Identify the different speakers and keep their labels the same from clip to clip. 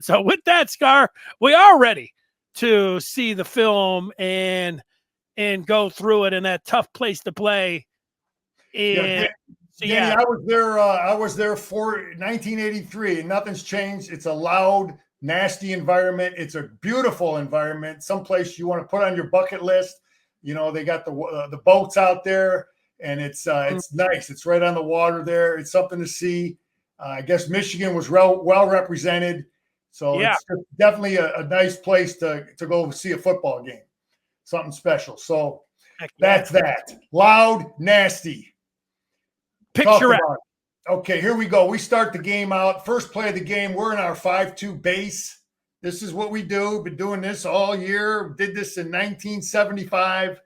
Speaker 1: So with that, Scar, we are ready to see the film and go through it in that tough place to play.
Speaker 2: Danny, I was there for 1983, and nothing's changed. It's a loud, nasty environment. It's a beautiful environment. Someplace you want to put on your bucket list. You know, they got the boats out there, and it's nice. It's right on the water there. It's something to see. I guess Michigan was well represented, so it's definitely a nice place to go see a football game. Something special. So that's that. Loud, nasty.
Speaker 1: Picture it.
Speaker 2: Okay, here we go. We start the game out. First play of the game, we're in our 5-2 base. This is what we do. Been doing this all year. Did this in 1975.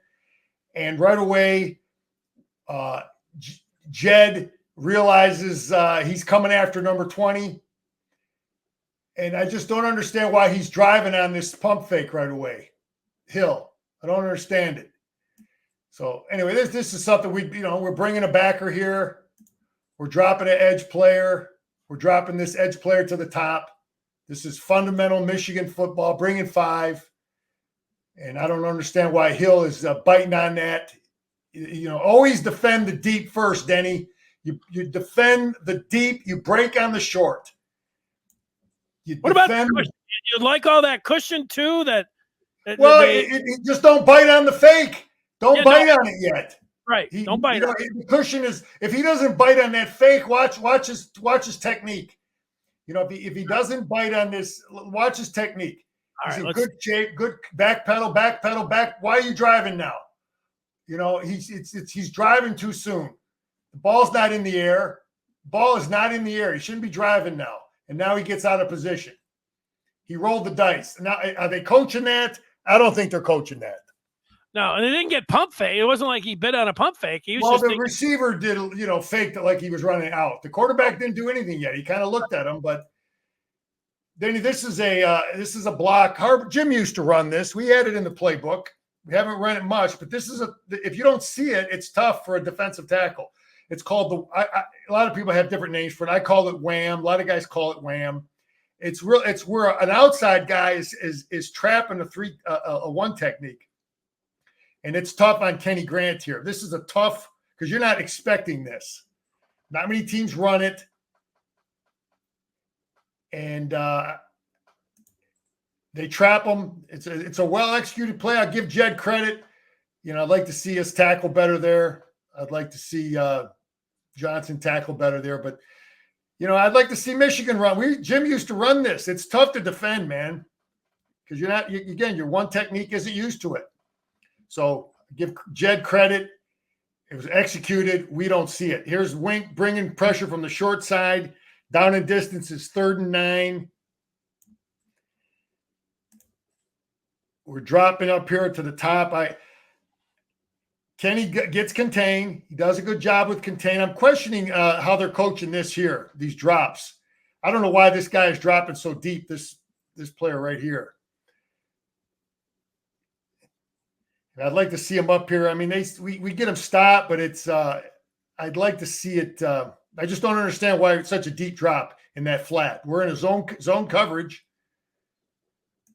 Speaker 2: And right away, Jed realizes he's coming after number 20. And I just don't understand why he's driving on this pump fake right away. Hill. I don't understand it. So anyway, this is something we're bringing a backer here. We're dropping an edge player. We're dropping this edge player to the top. This is fundamental Michigan football, bringing 5. And I don't understand why Hill is biting on that. You know, always defend the deep first, Denny. You defend the deep. You break on the short.
Speaker 1: What about the cushion? You like all that cushion too?
Speaker 2: Just don't bite on the fake. Don't bite on it yet.
Speaker 1: Right. Don't bite on it.
Speaker 2: The cushion is, if he doesn't bite on that fake, watch his technique. You know, if he doesn't bite on this, watch his technique. He's in good shape, good back pedal. Why are you driving now? You know, he's driving too soon. The ball's not in the air. Ball is not in the air. He shouldn't be driving now. And now he gets out of position. He rolled the dice. Now, are they coaching that? I don't think they're coaching that.
Speaker 1: No, and they didn't get pump fake. It wasn't like he bit on a pump fake.
Speaker 2: The receiver did, faked it like he was running out. The quarterback didn't do anything yet. He kind of looked at him, but then this is a block. Jim used to run this. We had it in the playbook. We haven't run it much, but this is if you don't see it, it's tough for a defensive tackle. It's called a lot of people have different names for it. I call it wham. A lot of guys call it wham. It's where an outside guy is trapping a one technique. And it's tough on Kenny Grant here. This is a tough, because you're not expecting this. Not many teams run it. And they trap him. It's a well-executed play. I'll give Jed credit. You know, I'd like to see us tackle better there. I'd like to see Johnson tackle better there. But, you know, I'd like to see Michigan run. Jim used to run this. It's tough to defend, man, because your one technique isn't used to it. So give Jed credit. It was executed. We don't see it. Here's Wink bringing pressure from the short side. Down in distance is 3rd and 9. We're dropping up here to the top. Kenny gets contained. He does a good job with contain. I'm questioning how they're coaching this here, these drops. I don't know why this guy is dropping so deep, this player right here. I'd like to see him up here. I mean, we get him stopped, but it's I'd like to see it. I just don't understand why it's such a deep drop in that flat. We're in a zone coverage.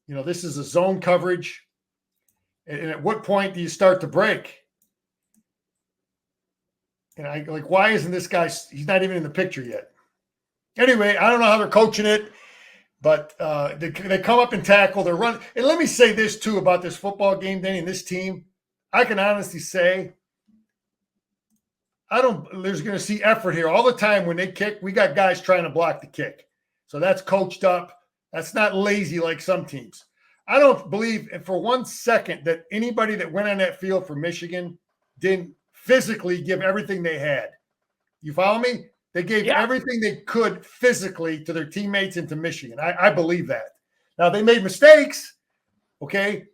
Speaker 2: You know, this is a zone coverage. And at what point do you start to break? And why isn't this guy? He's not even in the picture yet. Anyway, I don't know how they're coaching it. But they come up and tackle. They're running. And let me say this, too, about this football game, Danny, and this team. I can honestly say there's going to see effort here. All the time when they kick, we got guys trying to block the kick. So that's coached up. That's not lazy like some teams. I don't believe for 1 second that anybody that went on that field for Michigan didn't physically give everything they had. You follow me? They gave everything they could physically to their teammates and to Michigan. I believe that. Now, they made mistakes, okay,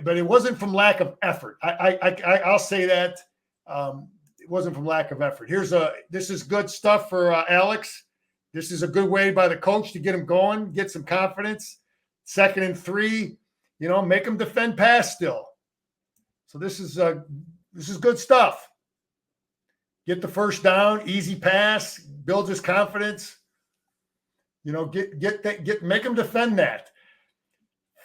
Speaker 2: but it wasn't from lack of effort. I'll say that it wasn't from lack of effort. This is good stuff for Alex. This is a good way by the coach to get him going, get some confidence. 2nd and 3, make him defend pass still. So this is good stuff. Get the first down, easy pass, builds his confidence. Make them defend that.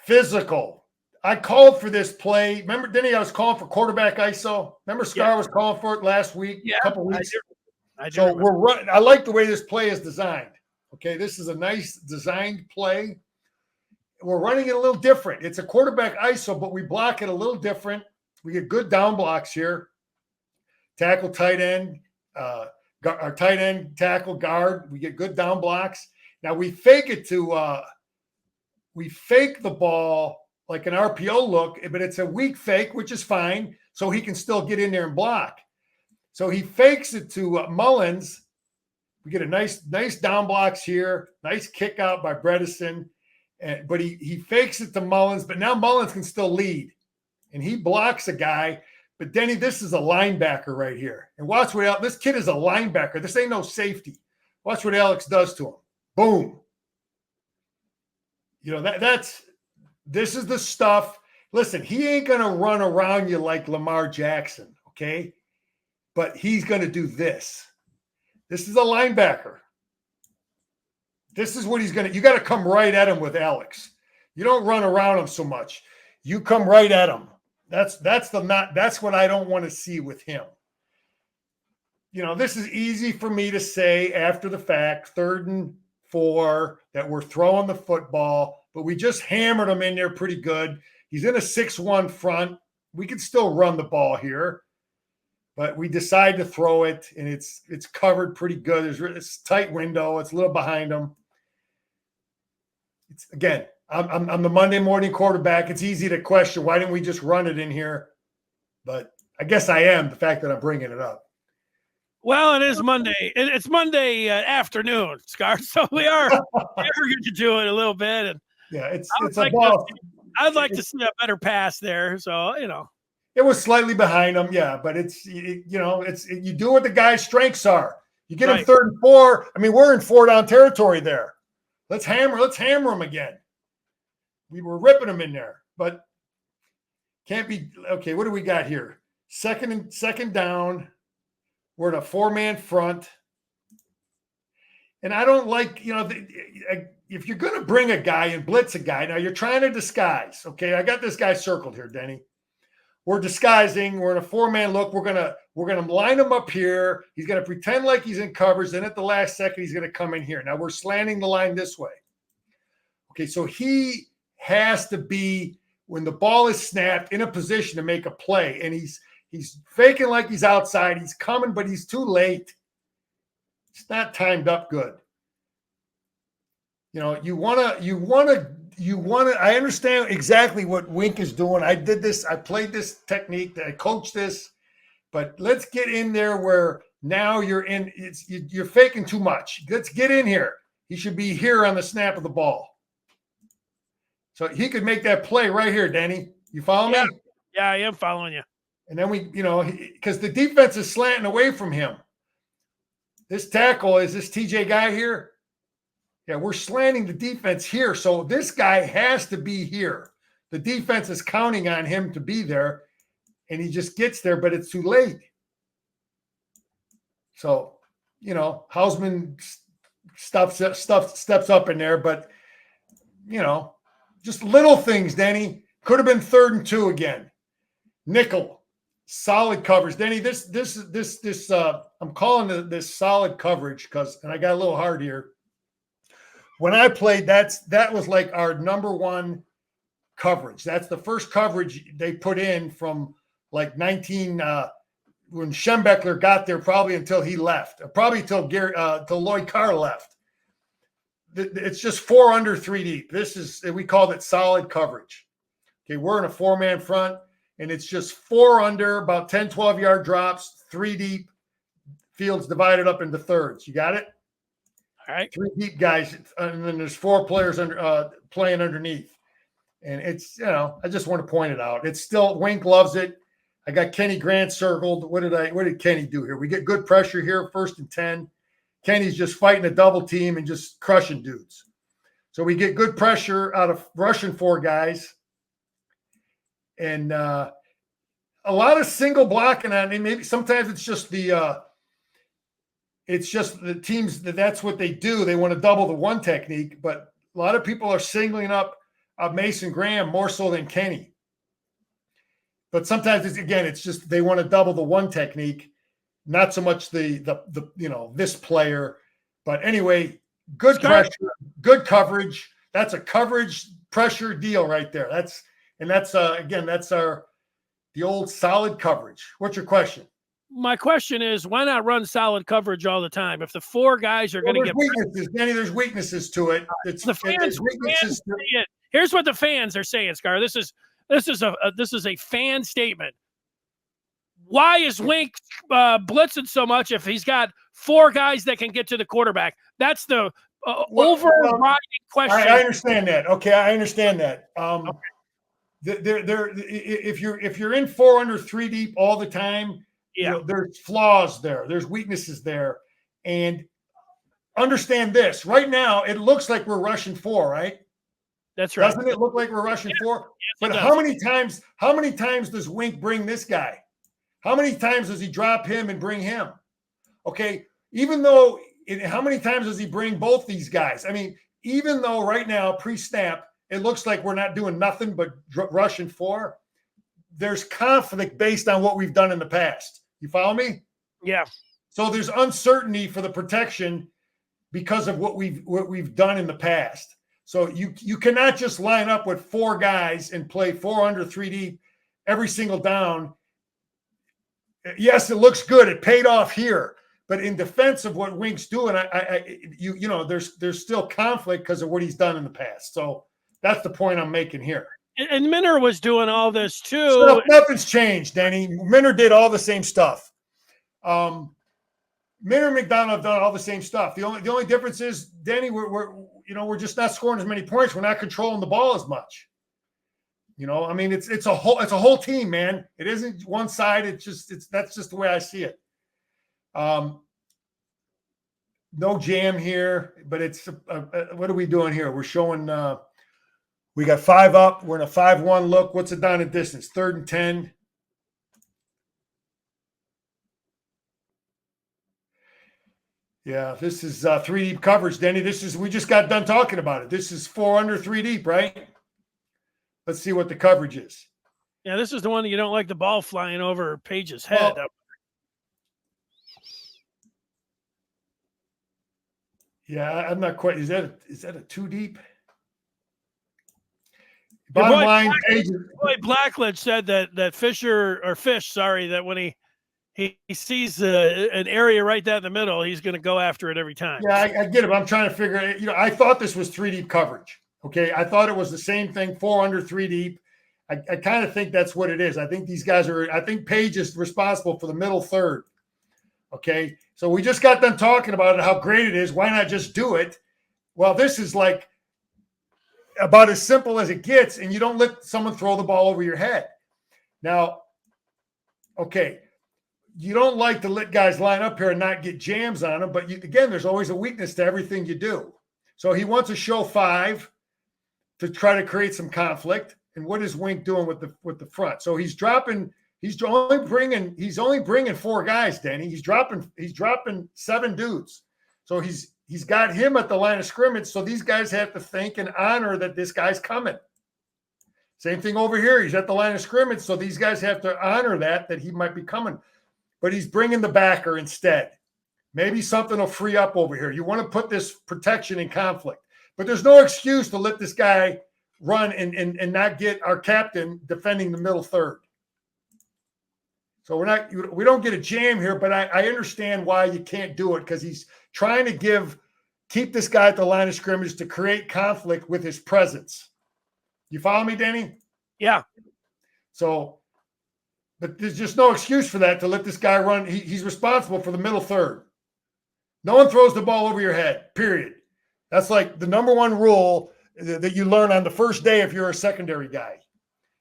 Speaker 2: Physical. I called for this play. Remember, Denny, I was calling for quarterback ISO. Remember, Scar was calling for it last week, a couple weeks.
Speaker 1: I do
Speaker 2: so
Speaker 1: remember.
Speaker 2: we're running. I like the way this play is designed. Okay, this is a nice designed play. We're running it a little different. It's a quarterback ISO, but we block it a little different. We get good down blocks here. Tackle, tight end, our tight end, tackle, guard. We get good down blocks. Now we fake the ball like an RPO look, but it's a weak fake, which is fine. So he can still get in there and block. So he fakes it to Mullins. We get a nice down blocks here. Nice kick out by Bredesen. But he fakes it to Mullins, but now Mullins can still lead. And he blocks a guy. But Denny, this is a linebacker right here. And watch what this kid is a linebacker. This ain't no safety. Watch what Alex does to him. Boom. This is the stuff. Listen, he ain't going to run around you like Lamar Jackson, okay? But he's going to do this. This is a linebacker. This is what he's going to – you got to come right at him with Alex. You don't run around him so much. You come right at him. That's what I don't want to see with him. This is easy for me to say after the fact, 3rd and 4, that we're throwing the football, but we just hammered him in there pretty good. He's in a 6-1 front. We can still run the ball here, but we decide to throw it, and it's covered pretty good. There's a tight window. It's a little behind him. Again, I'm the Monday morning quarterback. It's easy to question, why didn't we just run it in here? But I guess I am, the fact that I'm bringing it up.
Speaker 1: Well, it is Monday. It's Monday afternoon, Scar. So we are going to do it a little bit. And
Speaker 2: yeah,
Speaker 1: I'd like to see a better pass there. So,
Speaker 2: it was slightly behind him. Yeah, but you do what the guy's strengths are. You get him 3rd and 4. I mean, we're in 4-down territory there. Let's hammer him again. We were ripping him in there, but can't be. Okay, what do we got here? Second down. We're in a 4-man front. And I don't like, if you're going to bring a guy and blitz a guy, now you're trying to disguise. Okay, I got this guy circled here, Denny. We're disguising. We're in a 4-man look. We're gonna line him up here. He's gonna pretend like he's in coverage. Then at the last second, he's gonna come in here. Now we're slanting the line this way. Okay, so he has to be, when the ball is snapped, in a position to make a play, and he's faking like he's outside. He's coming, but he's too late. It's not timed up good. You wanna. I understand exactly what Wink is doing. I did this. I played this technique. I coached this. But let's get in there where now you're faking too much. Let's get in here. He should be here on the snap of the ball. So he could make that play right here, Danny. You follow me?
Speaker 1: Yeah, I am following you.
Speaker 2: And then because the defense is slanting away from him. This tackle is this TJ guy here. Yeah, we're slanting the defense here. So this guy has to be here. The defense is counting on him to be there, and he just gets there, but it's too late. So, Hausman steps up in there, but, just little things, Denny. Could have been 3rd and 2 again. Nickel, solid coverage. Denny, this I'm calling this solid coverage and I got a little hard here. When I played, that was like our number 1 coverage. That's the first coverage they put in from like when Schembechler got there, probably until he left, probably till Lloyd Carr left. It's just 4 under, 3 deep. We called it solid coverage. Okay, we're in a 4-man front, and it's just 4 under, about 10, 12-yard drops, 3 deep, fields divided up into thirds. You got it?
Speaker 1: All right.
Speaker 2: 3 deep guys, and then there's 4 players playing underneath. And it's, I just want to point it out. It's still, Wink loves it. I got Kenny Grant circled. What did Kenny do here? We get good pressure here, 1st and 10. Kenny's just fighting a double team and just crushing dudes. So we get good pressure out of rushing 4 guys. And a lot of single blocking on, and maybe sometimes it's just it's just the teams that's what they do. They want to double the one technique, but a lot of people are singling up Mason Graham more so than Kenny. But sometimes it's just they want to double the one technique, not so much the this player. But anyway, good pressure, good coverage. That's a coverage pressure deal right there. That's the old solid coverage. What's your question?
Speaker 1: My question is, why not run solid coverage all the time? If the four guys are going to get
Speaker 2: weaknesses, Danny, there's weaknesses to it.
Speaker 1: Here's what the fans are saying, Scar. This is a fan statement. Why is Wink blitzing so much if he's got four guys that can get to the quarterback? That's the overriding question.
Speaker 2: I understand that. Okay, I understand that. Okay. If you're in 4 under 3 deep all the time, there's flaws there. There's weaknesses there. And understand this. Right now, it looks like we're rushing 4, right?
Speaker 1: That's right.
Speaker 2: Doesn't it look like we're rushing 4? Yes, but how many times does Wink bring this guy? How many times does he drop him and bring him? Okay, how many times does he bring both these guys? I mean, even though right now, pre-snap, it looks like we're not doing nothing but rushing 4, there's conflict based on what we've done in the past. You follow me?
Speaker 1: Yeah.
Speaker 2: So there's uncertainty for the protection because of what we've done in the past. So you cannot just line up with 4 guys and play 4 under 3 deep every single down. Yes, it looks good. It paid off here. But in defense of what Wink's doing, there's still conflict because of what he's done in the past. So that's the point I'm making here.
Speaker 1: And Minner was doing all this too.
Speaker 2: Nothing's changed, Danny. Minner did all the same stuff. Minner and McDonald have done all the same stuff. The only difference is, Danny, we're just not scoring as many points. We're not controlling the ball as much. I mean, it's a whole team, man. It isn't one side. That's just the way I see it. No jam here, but it's what are we doing here? We're showing we got 5 up. We're in a 5-1 look. What's it down in distance? 3rd and 10. Yeah, this is 3 deep coverage, Denny. We just got done talking about it. This is 4 under 3 deep, right? Let's see what the coverage is.
Speaker 1: Yeah, this is the one that you don't like the ball flying over Page's head.
Speaker 2: Yeah, I'm not quite. Is that a 2 deep? Bottom line,
Speaker 1: boy Blackledge said that Fish, that when he sees an area right down the middle, he's going to go after it every time.
Speaker 2: Yeah, I get it. But I'm trying to figure it. I thought this was 3 deep coverage. Okay, I thought it was the same thing, 4 under 3 deep. I kind of think that's what it is. I think these guys I think Page is responsible for the middle third. Okay, so we just got done talking about it, how great it is. Why not just do it? Well, this is like about as simple as it gets, and you don't let someone throw the ball over your head. Now, okay, you don't like to let guys line up here and not get jams on them, but again, there's always a weakness to everything you do. So he wants to show 5 to try to create some conflict. And what is Wink doing with the front? So he's only bringing 4 guys, Danny. He's dropping 7 dudes. So he's got him at the line of scrimmage. So these guys have to think and honor that this guy's coming. Same thing over here. He's at the line of scrimmage. So these guys have to honor that he might be coming. But he's bringing the backer instead. Maybe something will free up over here. You want to put this protection in conflict. But there's no excuse to let this guy run and not get our captain defending the middle third. So we don't get a jam here, but I understand why you can't do it, because he's trying to keep this guy at the line of scrimmage to create conflict with his presence. You follow me, Danny?
Speaker 1: Yeah.
Speaker 2: So, but there's just no excuse for that, to let this guy run. He's responsible for the middle third. No one throws the ball over your head, period. That's like the number 1 rule that you learn on the first day if you're a secondary guy.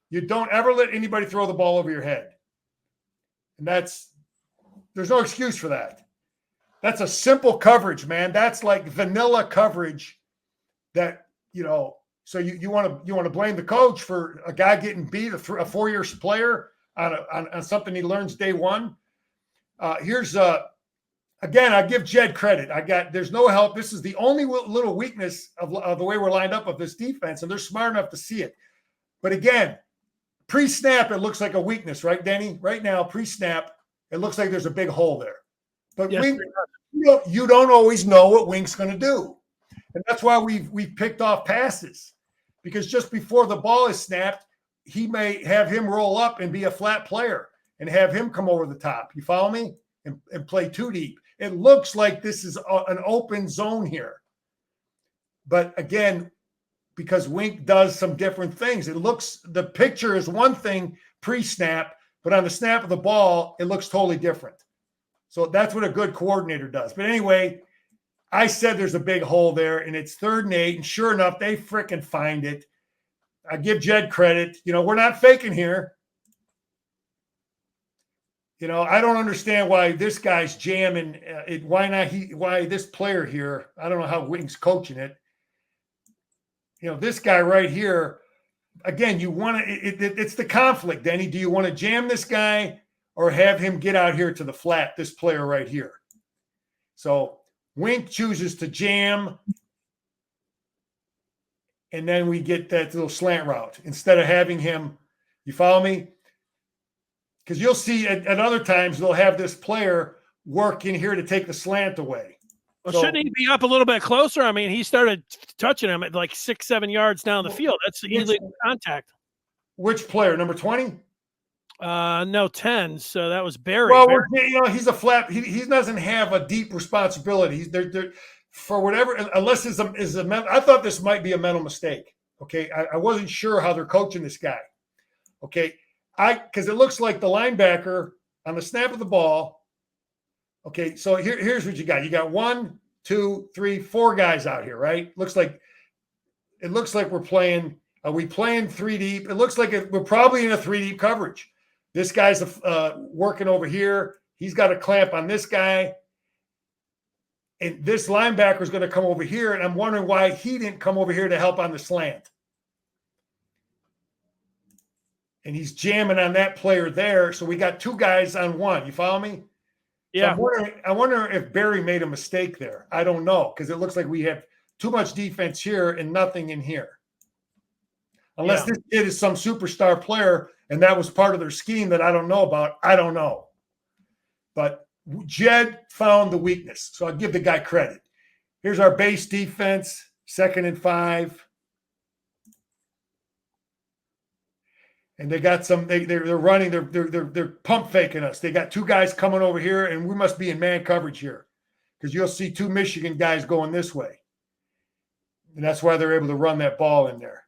Speaker 2: You don't ever let anybody throw the ball over your head. And there's no excuse for that. That's a simple coverage, man. That's like vanilla coverage that, so you want to blame the coach for a guy getting beat, a 4-year player on something he learns day one. Here's again, I give Jed credit. There's no help. This is the only little weakness of the way we're lined up of this defense, and they're smart enough to see it. But again, pre-snap, it looks like a weakness, right, Denny? Right now, pre-snap, it looks like there's a big hole there. But
Speaker 1: Yes,
Speaker 2: you don't always know what Wink's going to do. And that's why we've picked off passes. Because just before the ball is snapped, he may have him roll up and be a flat player and have him come over the top. You follow me? And play too deep. It looks like this is an open zone here. But again, because Wink does some different things, the picture is one thing pre-snap, but on the snap of the ball, it looks totally different. So that's what a good coordinator does. But anyway, I said there's a big hole there, and it's 3rd and 8, and sure enough, they fricking find it. I give Jed credit. We're not faking here. I don't understand why this guy's jamming it. Why this player here? I don't know how Wink's coaching it. This guy right here, again, you want to, it's the conflict, Denny. Do you want to jam this guy or have him get out here to the flat, this player right here? So Wink chooses to jam, and then we get that little slant route instead of having him, you follow me? Because you'll see at other times they'll have this player work in here to take the slant away.
Speaker 1: Well, shouldn't he be up a little bit closer? I mean, he started touching him at like 6-7 yards down the field. That's illegal contact.
Speaker 2: Which player? Number 20?
Speaker 1: No, 10. So that was Barry.
Speaker 2: Well, he's a flat. He doesn't have a deep responsibility. He's there for whatever, unless I thought this might be a mental mistake. Okay, I wasn't sure how they're coaching this guy. Okay, because it looks like the linebacker on the snap of the ball. Okay, so here's what you got. You got 1, 2, 3, 4 guys out here, right? It looks like we're playing. Are we playing 3 deep? It looks like we're probably in a 3 deep coverage. This guy's working over here. He's got a clamp on this guy. And this linebacker is going to come over here, and I'm wondering why he didn't come over here to help on the slant. And he's jamming on that player there. So we got 2 guys on 1. You follow me?
Speaker 1: Yeah.
Speaker 2: So I wonder if Barry made a mistake there. I don't know, because it looks like we have too much defense here and nothing in here. Unless this kid is some superstar player and that was part of their scheme that I don't know about. I don't know. But Jed found the weakness, so I'll give the guy credit. Here's our base defense, 2nd and 5. And they got some. They're running. They're pump faking us. They got 2 guys coming over here, and we must be in man coverage here, because you'll see 2 Michigan guys going this way, and that's why they're able to run that ball in there.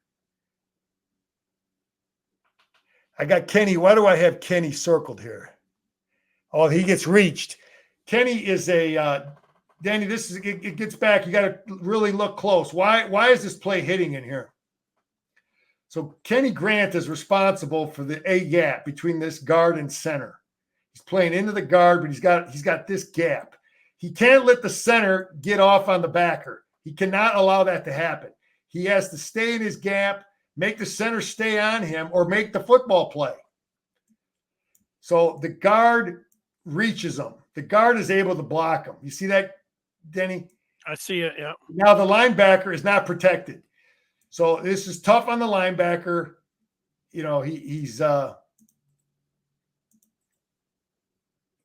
Speaker 2: I got Kenny. Why do I have Kenny circled here? Oh, he gets reached. Kenny is Danny. It gets back. You got to really look close. Why is this play hitting in here? So Kenny Grant is responsible for the A gap between this guard and center. He's playing into the guard, but he's got this gap. He can't let the center get off on the backer. He cannot allow that to happen. He has to stay in his gap, make the center stay on him, or make the football play. So the guard reaches him. The guard is able to block him. You see that, Denny?
Speaker 1: I see it, yeah.
Speaker 2: Now the linebacker is not protected. So this is tough on the linebacker. He's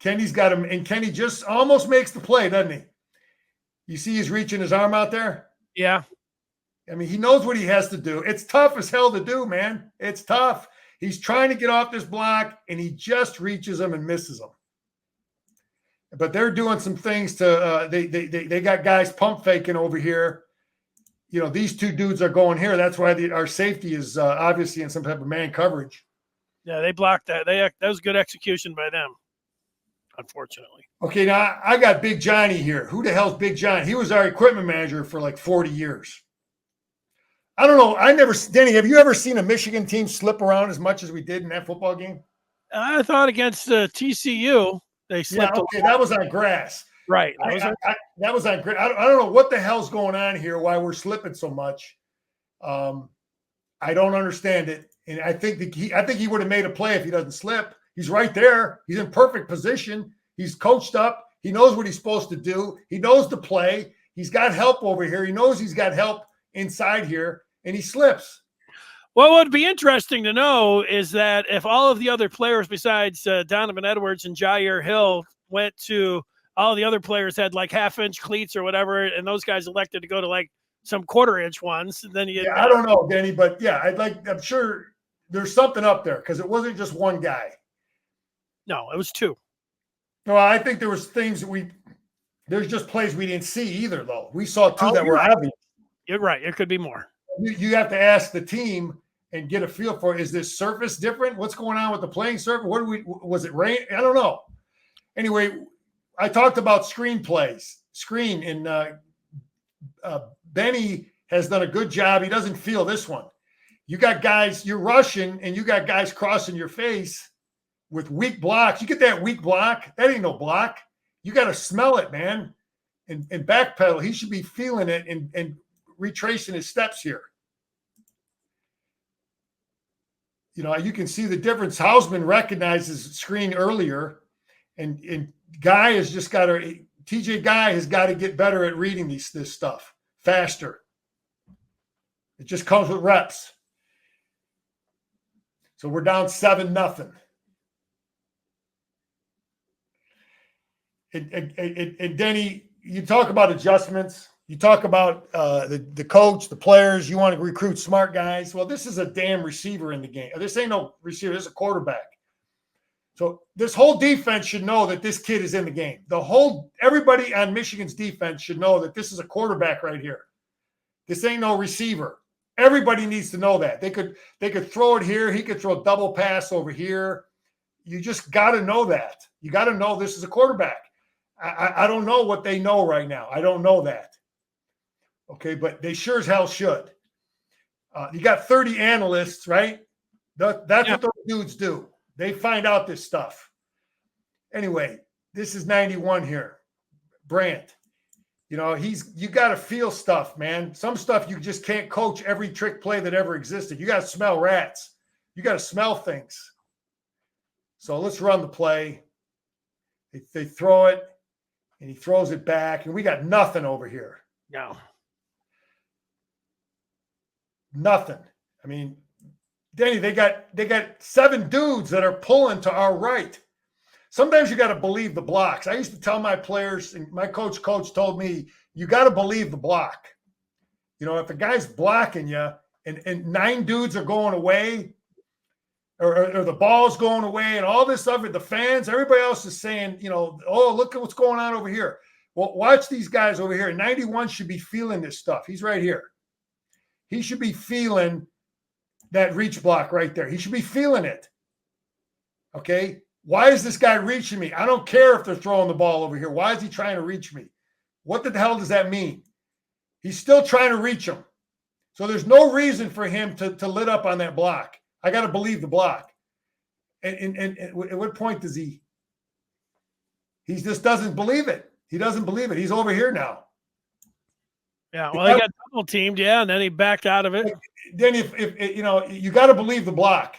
Speaker 2: Kenny's got him, and Kenny just almost makes the play, doesn't he? You see he's reaching his arm out there?
Speaker 1: Yeah.
Speaker 2: I mean, he knows what he has to do. It's tough as hell to do, man. It's tough. He's trying to get off this block, and he just reaches him and misses him. But they're doing some things to they got guys pump faking over here. These 2 dudes are going here. That's why our safety is obviously in some type of man coverage.
Speaker 1: Yeah, they blocked that. That was good execution by them, unfortunately.
Speaker 2: Okay, now I got Big Johnny here. Who the hell's Big Johnny? He was our equipment manager for like 40 years. I don't know. Denny, have you ever seen a Michigan team slip around as much as we did in that football game?
Speaker 1: I thought against TCU, they slipped.
Speaker 2: Yeah, okay, that was on grass.
Speaker 1: Right.
Speaker 2: That was on grass. I don't know what the hell's going on here, why we're slipping so much. I don't understand it. And I think he would have made a play if he doesn't slip. He's right there. He's in perfect position. He's coached up. He knows what he's supposed to do. He knows the play. He's got help over here. He knows he's got help inside here, and he slips.
Speaker 1: Well, what would be interesting to know is that if all of the other players besides Donovan Edwards and Jair Hill went to all the other players had like half-inch cleats or whatever, and those guys elected to go to like some quarter-inch ones, then
Speaker 2: I don't know, Denny, but yeah, I'm sure there's something up there because it wasn't just one guy.
Speaker 1: No, it was two.
Speaker 2: No, I think there was things that there's just plays we didn't see either, though. We saw two that were obvious.
Speaker 1: You're right. It could be more.
Speaker 2: You have to ask the team and get a feel for, is this surface different? What's going on with the playing surface? Was it rain? I don't know. Anyway, I talked about screenplays. And Benny has done a good job. He doesn't feel this one. You got guys, you're rushing, and you got guys crossing your face with weak blocks. You get that weak block, that ain't no block. You got to smell it, man, and backpedal. He should be feeling it and retracing his steps here. You know, you can see the difference. Hausman recognizes screen earlier, and Guy has just got to – TJ Guy has got to get better at reading this stuff faster. It just comes with reps. So we're down 7-0. And Denny, you talk about adjustments. You talk about the coach, the players. You want to recruit smart guys. Well, this is a damn receiver in the game. This ain't no receiver. This is a quarterback. So this whole defense should know that this kid is in the game. Everybody on Michigan's defense should know that this is a quarterback right here. This ain't no receiver. Everybody needs to know that. They could throw it here. He could throw a double pass over here. You just got to know that. You got to know this is a quarterback. I don't know what they know right now. I don't know that. Okay, but they sure as hell should. You got 30 analysts, right? That's what those dudes do. They find out this stuff. Anyway, this is 91 here. Brandt. You know, you got to feel stuff, man. Some stuff you just can't coach every trick play that ever existed. You got to smell rats. You got to smell things. So let's run the play. They throw it, and he throws it back, and we got nothing over here.
Speaker 1: No.
Speaker 2: Nothing. I mean, Danny, they got 7 dudes that are pulling to our right. Sometimes you got to believe the blocks. I used to tell my players, and my coach told me, you got to believe the block. You know, if a guy's blocking you and 9 dudes are going away, or the ball's going away and all this stuff, the fans, everybody else is saying, you know, oh, look at what's going on over here. Well, watch these guys over here. 91 should be feeling this stuff. He's right here. He should be feeling that reach block right there. He should be feeling it. Okay? Why is this guy reaching me? I don't care if they're throwing the ball over here. Why is he trying to reach me? What the hell does that mean? He's still trying to reach him. So there's no reason for him to lit up on that block. I got to believe the block. And at what point does he just doesn't believe it. He doesn't believe it. He's over here now.
Speaker 1: Yeah, well, he got double teamed, and then he backed out of it.
Speaker 2: Then if you know, you got to believe the block.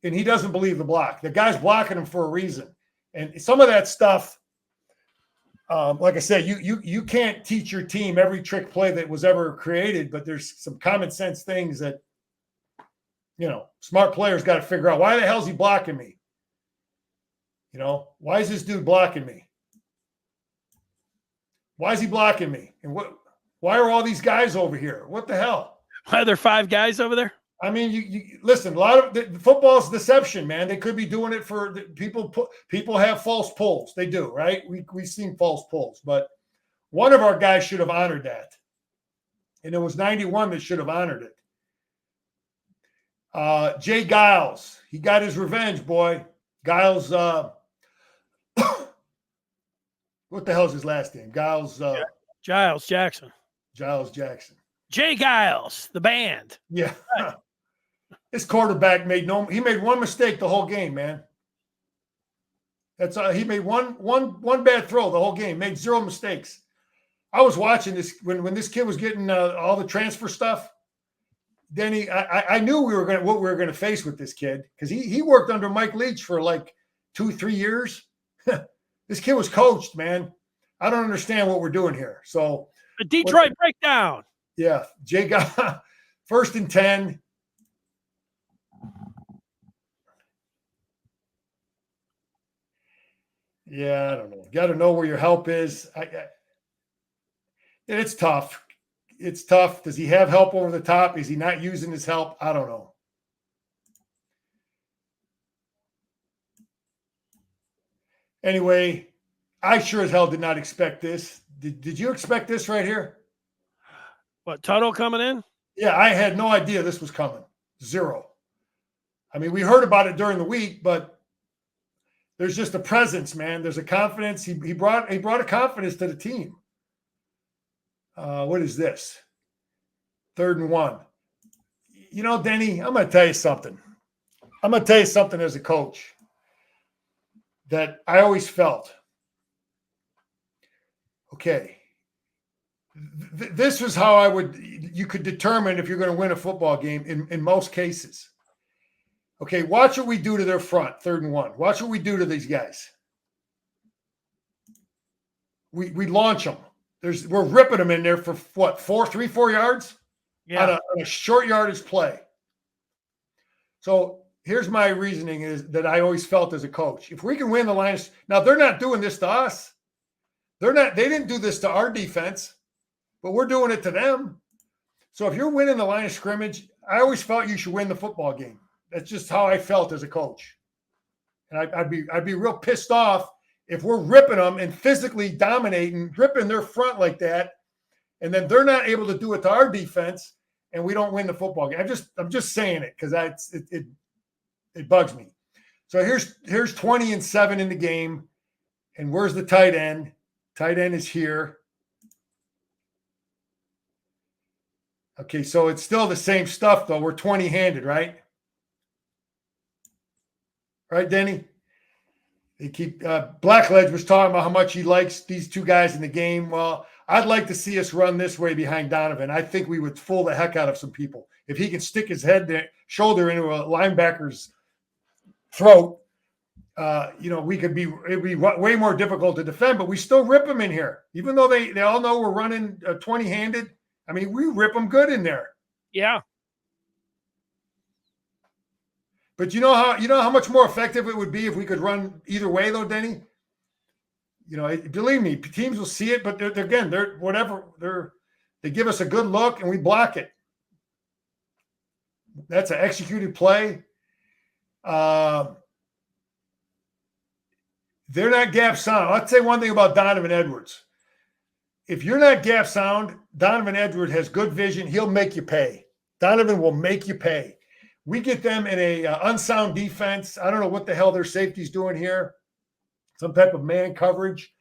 Speaker 2: And he doesn't believe the block. The guy's blocking him for a reason. And some of that stuff, like I said, you can't teach your team every trick play that was ever created, but there's some common sense things that, you know, smart players got to figure out. Why the hell is he blocking me? You know, why is this dude blocking me? Why is he blocking me? And why are all these guys over here? What the hell?
Speaker 1: Why are there 5 guys over there?
Speaker 2: I mean, you listen, a lot of football's deception, man. They could be doing it for people. People have false pulls. They do, right? We've seen false pulls, but one of our guys should have honored that. And it was 91 that should have honored it. Jay Giles, he got his revenge, boy. Giles, what the hell's his last name? Giles
Speaker 1: Jackson.
Speaker 2: Giles Jackson.
Speaker 1: Jay Giles, the band.
Speaker 2: Yeah. This quarterback made one mistake the whole game, man. That's he made one bad throw the whole game, made 0 mistakes. I was watching this when this kid was getting all the transfer stuff. Then I knew what we were gonna face with this kid because he worked under Mike Leach for like 2-3 years. This kid was coached, man. I don't understand what we're doing here. So
Speaker 1: the Detroit breakdown.
Speaker 2: Yeah, Jay got 1st and 10. Yeah, I don't know. Got to know where your help is. It's tough. It's tough. Does he have help over the top? Is he not using his help? I don't know. Anyway, I sure as hell did not expect this. Did you expect this right here?
Speaker 1: What, Tuttle coming in?
Speaker 2: Yeah, I had no idea this was coming. Zero. I mean, we heard about it during the week, but there's just a presence, man. There's a confidence. He brought a confidence to the team. What is this? 3rd and 1. You know, Denny, I'm going to tell you something. I'm going to tell you something as a coach that I always felt. Okay. This was how you could determine if you're going to win a football game in most cases. Okay, watch what we do to their front, 3rd and 1. Watch what we do to these guys. We launch them. We're ripping them in there for what, 4 yards?
Speaker 1: Yeah.
Speaker 2: On a short yardage play. So here's my reasoning is that I always felt as a coach. If we can win the line, now they're not doing this to us. They didn't do this to our defense, but we're doing it to them. So if you're winning the line of scrimmage, I always felt you should win the football game. That's just how I felt as a coach. And I'd be real pissed off if we're ripping them and physically dominating, ripping their front like that, and then they're not able to do it to our defense, and we don't win the football game. I'm just saying it because it bugs me. So here's 20 and 7 in the game, and where's the tight end? Tight end is here. Okay, so it's still the same stuff though. We're 20-handed, right? Right, Denny? They keep Blackledge was talking about how much he likes these two guys in the game. Well, I'd like to see us run this way behind Donovan. I think we would fool the heck out of some people. If he can stick his shoulder into a linebacker's throat, it'd be way more difficult to defend, but we still rip them in here. Even though they all know we're running 20-handed. I mean, we rip them good in there.
Speaker 1: Yeah.
Speaker 2: But you know how much more effective it would be if we could run either way, though, Denny. Believe me, teams will see it, but they give us a good look and we block it. That's an executed play. They're not gap sound. I'll say one thing about Donovan Edwards. If you're not gap sound, Donovan Edwards has good vision. He'll make you pay. Donovan will make you pay. We get them in a unsound defense. I don't know what the hell their safety's doing here. Some type of man coverage.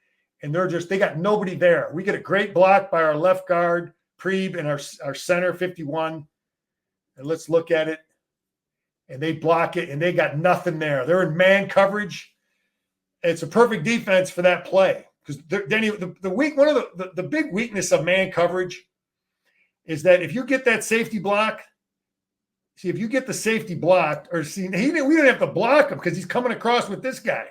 Speaker 2: And they got nobody there. We get a great block by our left guard, Preeb, and our center, 51. And let's look at it. And they block it, and they got nothing there. They're in man coverage. It's a perfect defense for that play. Because Denny, one of the big weakness of man coverage is that if you get that safety block, if you get the safety blocked, we don't have to block him because he's coming across with this guy.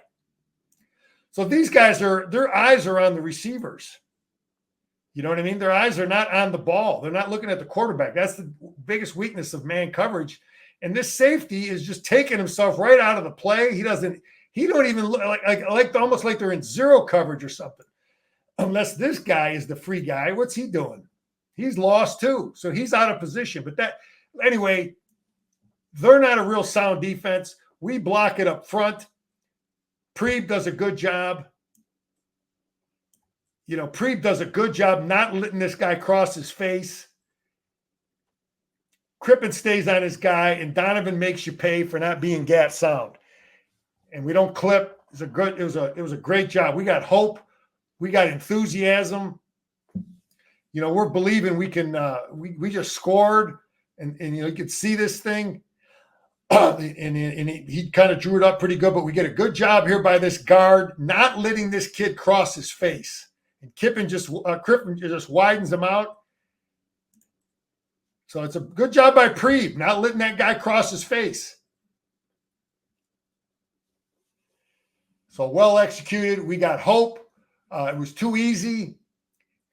Speaker 2: So these guys their eyes are on the receivers. You know what I mean? Their eyes are not on the ball. They're not looking at the quarterback. That's the biggest weakness of man coverage. And this safety is just taking himself right out of the play. He don't even look like almost like they're in zero coverage or something. Unless this guy is the free guy. What's he doing? He's lost too. So he's out of position. But anyway, they're not a real sound defense. We block it up front. Preeb does a good job. Preeb does a good job not letting this guy cross his face. Crippen stays on his guy, and Donovan makes you pay for not being gap sound. And we don't clip. It was a great job. We got hope. We got enthusiasm. We're believing we can. We just scored, and you could see this thing. And he kind of drew it up pretty good, but we get a good job here by this guard, not letting this kid cross his face. And Crippen just widens him out. So it's a good job by Preeb, not letting that guy cross his face. So well executed. We got hope. It was too easy.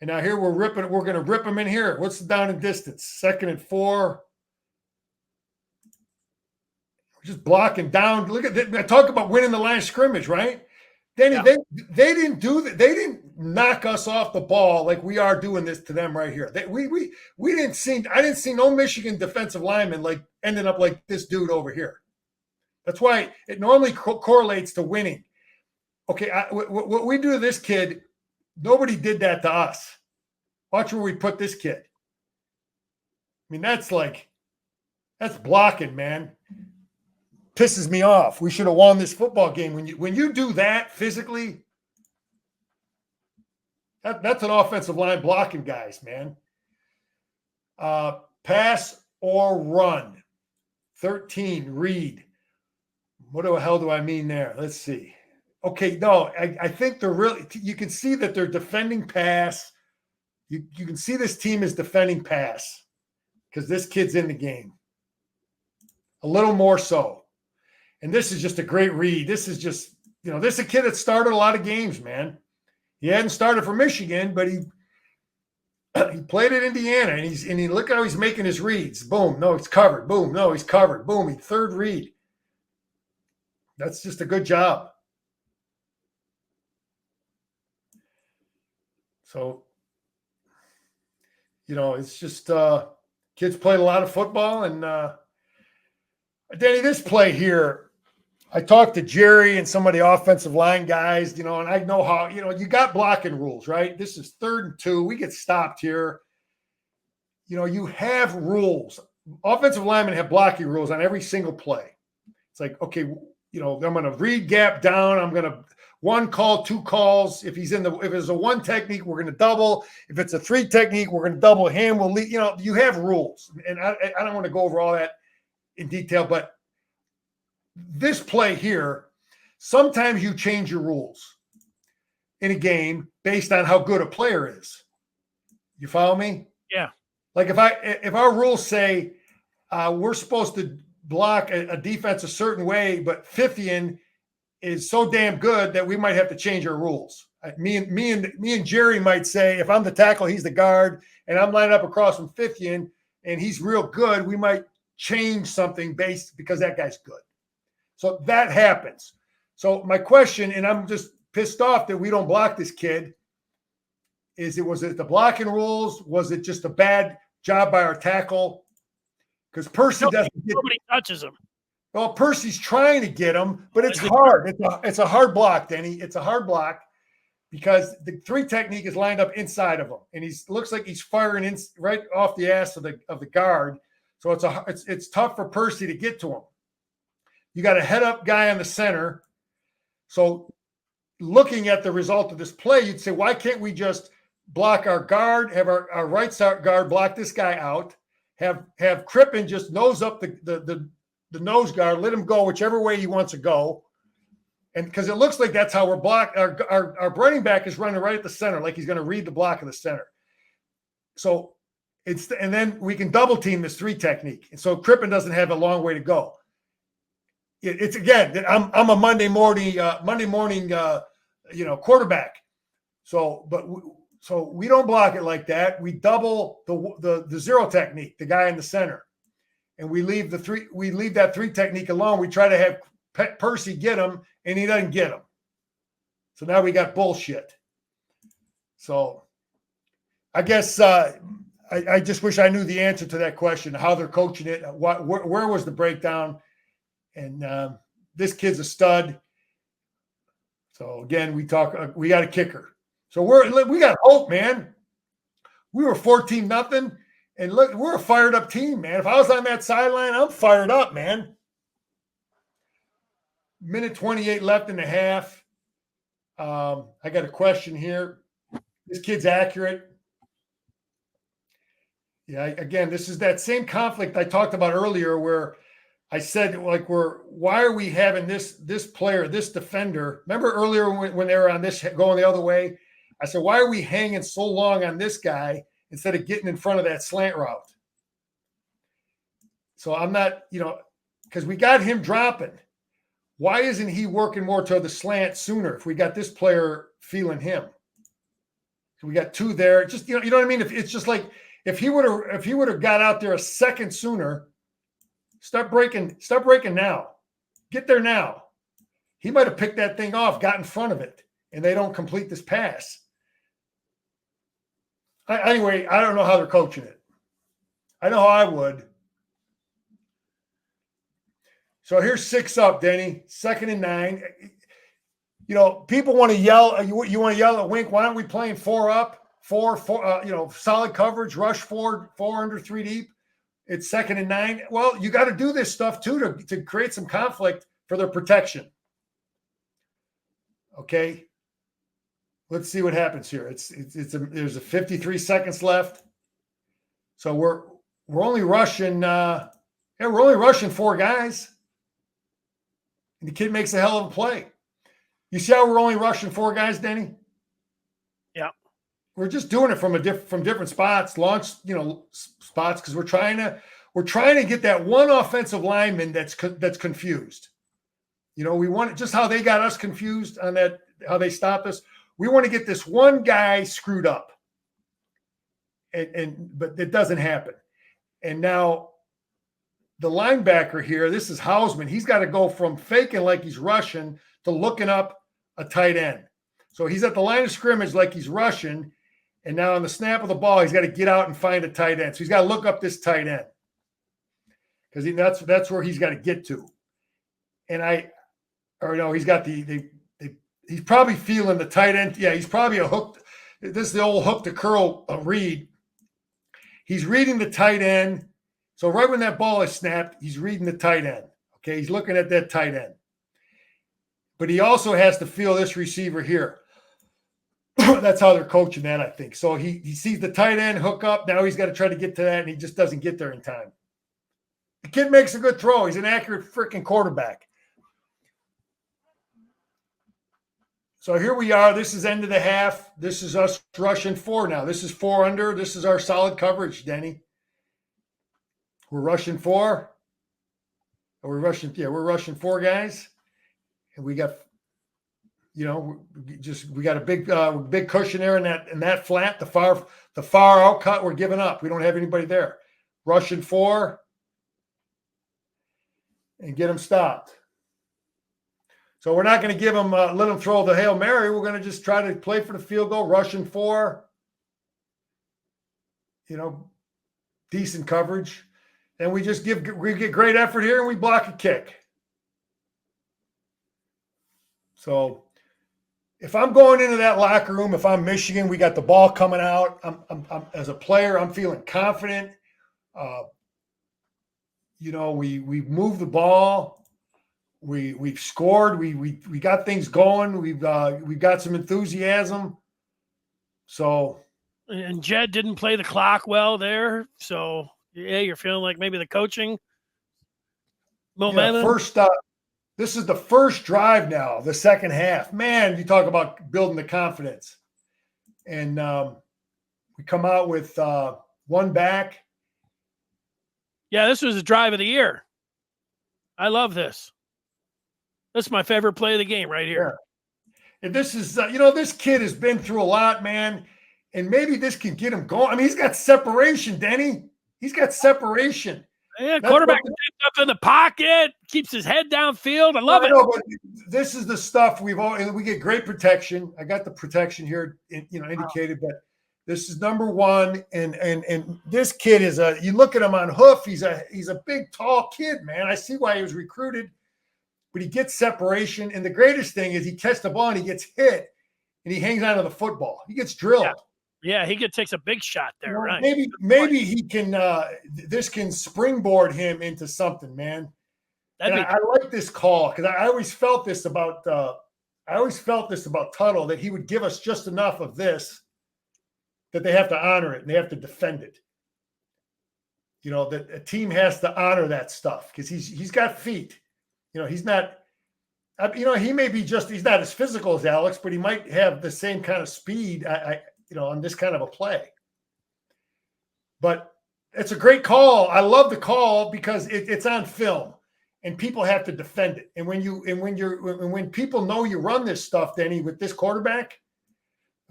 Speaker 2: And now here we're ripping. We're going to rip them in here. What's the down and distance? 2nd and 4. We're just blocking down. Look at that. I talk about winning the last scrimmage, right? Danny,
Speaker 1: Yeah.
Speaker 2: they didn't do that. They didn't knock us off the ball like we are doing this to them right here. We didn't see. I didn't see no Michigan defensive lineman like ending up like this dude over here. That's why it normally correlates to winning. Okay, what we do to this kid, nobody did that to us. Watch where we put this kid. I mean, that's blocking, man. Pisses me off. We should have won this football game. When you do that physically, that's an offensive line blocking guys, man. Pass or run. 13, read. What the hell do I mean there? Let's see. Okay, no, I think they're really, you can see that they're defending pass. You can see this team is defending pass because this kid's in the game. A little more so. And this is just a great read. This is just, this is a kid that started a lot of games, man. He hadn't started for Michigan, but he played at Indiana, and look how he's making his reads. Boom, no, he's covered. Boom, no, he's covered. Boom, third read. That's just a good job. So, it's just kids played a lot of football. And Danny, this play here, I talked to Jerry and some of the offensive line guys, and I know how, you got blocking rules, right? This is 3rd and 2. We get stopped here. You have rules. Offensive linemen have blocking rules on every single play. It's like, okay, I'm going to read gap down. I'm going to 1 call, 2 calls. If it's a 1 technique, we're going to double. If it's a 3 technique, we're going to double him. We'll lead, you have rules. And I don't want to go over all that in detail, but this play here, sometimes you change your rules in a game based on how good a player is. You follow me?
Speaker 1: Yeah.
Speaker 2: Like if our rules say we're supposed to block a defense a certain way, but Fithian is so damn good that we might have to change our rules. Me and Jerry might say, if I'm the tackle, he's the guard, and I'm lined up across from Fithian, and he's real good, we might change something because that guy's good. So that happens. So my question, and I'm just pissed off that we don't block this kid, was it the blocking rules? Was it just a bad job by our tackle? Because Percy
Speaker 1: nobody touches him.
Speaker 2: Well, Percy's trying to get him, but it's hard. It's a hard block, Denny. It's a hard block because the 3 technique is lined up inside of him, and looks like he's firing right off the ass of the guard. So it's tough for Percy to get to him. You got a head up guy on the center. So looking at the result of this play, you'd say, why can't we just block our guard, have our right guard block this guy out, have Crippen just nose up the nose guard, let him go whichever way he wants to go. And because it looks like that's how we're blocked. Our running back is running right at the center, like he's going to read the block of the center. So and then we can double team this 3 technique. And so Crippen doesn't have a long way to go. It's again, I'm a Monday morning, quarterback. So we don't block it like that. We double the 0 technique, the guy in the center, and we leave that 3 technique alone. We try to have Percy get him, and he doesn't get him. So now we got bullshit. So I guess I just wish I knew the answer to that question, how they're coaching it, where was the breakdown. And this kid's a stud. So again, we got a kicker. So we got hope, man. We were 14-0, and look, we're a fired up team, man. If I was on that sideline, I'm fired up, man. Minute 28 left in the half. I got a question here. This kid's accurate. Yeah, again, this is that same conflict I talked about earlier where I said, why are we having this player, this defender? Remember earlier when they were on this going the other way? I said, why are we hanging so long on this guy instead of getting in front of that slant route? So I'm not, because we got him dropping. Why isn't he working more to the slant sooner? If we got this player feeling him, we got two there. Just you know what I mean. If it's just like if he would have got out there a second sooner, start breaking now, get there now. He might have picked that thing off, got in front of it, and they don't complete this pass. Anyway, I don't know how they're coaching it. I know how I would. So here's 6 up, Denny. 2nd and 9. You know, people want to yell. You want to yell at Wink. Why aren't we playing 4 up, 4? Solid coverage, rush 4 under 3 deep. It's 2nd and 9. Well, you got to do this stuff too to create some conflict for their protection. Okay. Let's see what happens here. There's 53 seconds left. So we're only rushing. We're only rushing 4 guys. And the kid makes a hell of a play. You see how we're only rushing 4 guys, Denny?
Speaker 1: Yeah.
Speaker 2: We're just doing it from different spots, launch, spots, because we're trying to get that one offensive lineman that's confused. We want it, just how they got us confused on that, how they stopped us. We want to get this one guy screwed up. But it doesn't happen. And now the linebacker here, this is Hausman. He's got to go from faking like he's rushing to looking up a tight end. So he's at the line of scrimmage like he's rushing. And now on the snap of the ball, he's got to get out and find a tight end. So he's got to look up this tight end because that's where he's got to get to. And he's got he's probably feeling the tight end. Yeah, he's probably a hook. This is the old hook to curl read. He's reading the tight end. So right when that ball is snapped, he's reading the tight end. Okay, he's looking at that tight end. But he also has to feel this receiver here. That's how they're coaching that, I think. So he sees the tight end hook up. Now he's got to try to get to that, and he just doesn't get there in time. The kid makes a good throw. He's an accurate freaking quarterback. So here we are. This is end of the half. This is us rushing 4 now. This is 4 under. This is our solid coverage, Denny. We're rushing 4. We're rushing 4 guys. And we got, we got a big cushion there in that flat, the far out cut. We're giving up. We don't have anybody there. Rushing 4 and get them stopped. So we're not going to give them, let them throw the Hail Mary. We're going to just try to play for the field goal. Rushing 4, decent coverage. And we get great effort here and we block a kick. So if I'm going into that locker room, if I'm Michigan, we got the ball coming out. I'm as a player, I'm feeling confident. We moved the ball. We've scored. We got things going. We've got some enthusiasm. So,
Speaker 1: and Jed didn't play the clock well there. So yeah, you're feeling like maybe the coaching momentum. This is the first drive now, the second half. Man, you talk about building the confidence. And we come out with 1 back. Yeah, this was a drive of the year. I love this. This is my favorite play of the game right here.
Speaker 2: Yeah. And this is, this kid has been through a lot, man. And maybe this can get him going. I mean, he's got separation, Denny. He's got separation.
Speaker 1: Yeah, quarterback up in the pocket, keeps his head downfield. I love it.
Speaker 2: But this is the stuff we get great protection. I got the protection here, indicated, but this is number 1. And this kid is you look at him on hoof. He's a big, tall kid, man. I see why he was recruited, but he gets separation. And the greatest thing is he catches the ball and he gets hit and he hangs onto the football. He gets drilled.
Speaker 1: Yeah, he takes a big shot there, right?
Speaker 2: Maybe he can. This can springboard him into something, man. I like this call because I always felt this about. Tuttle, that he would give us just enough of this that they have to honor it and they have to defend it. That a team has to honor that stuff because he's got feet. He's not. He may be he's not as physical as Alex, but he might have the same kind of speed. On this kind of a play. But it's a great call. I love the call because it's on film. and people have to defend it. And when people know you run this stuff, Denny, with this quarterback,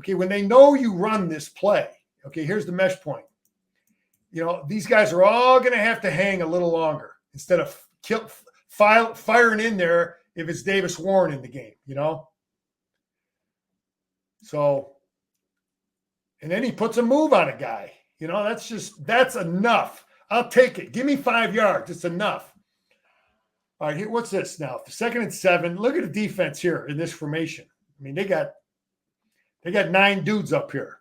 Speaker 2: okay, when they know you run this play, okay, here's the mesh point. These guys are all going to have to hang a little longer instead of firing in there if it's Davis Warren in the game, So, and then he puts a move on a guy. That's enough. I'll take it. Give me 5 yards. It's enough. All right, here, what's this now? 2nd and 7. Look at the defense here in this formation. I mean, they got 9 dudes up here.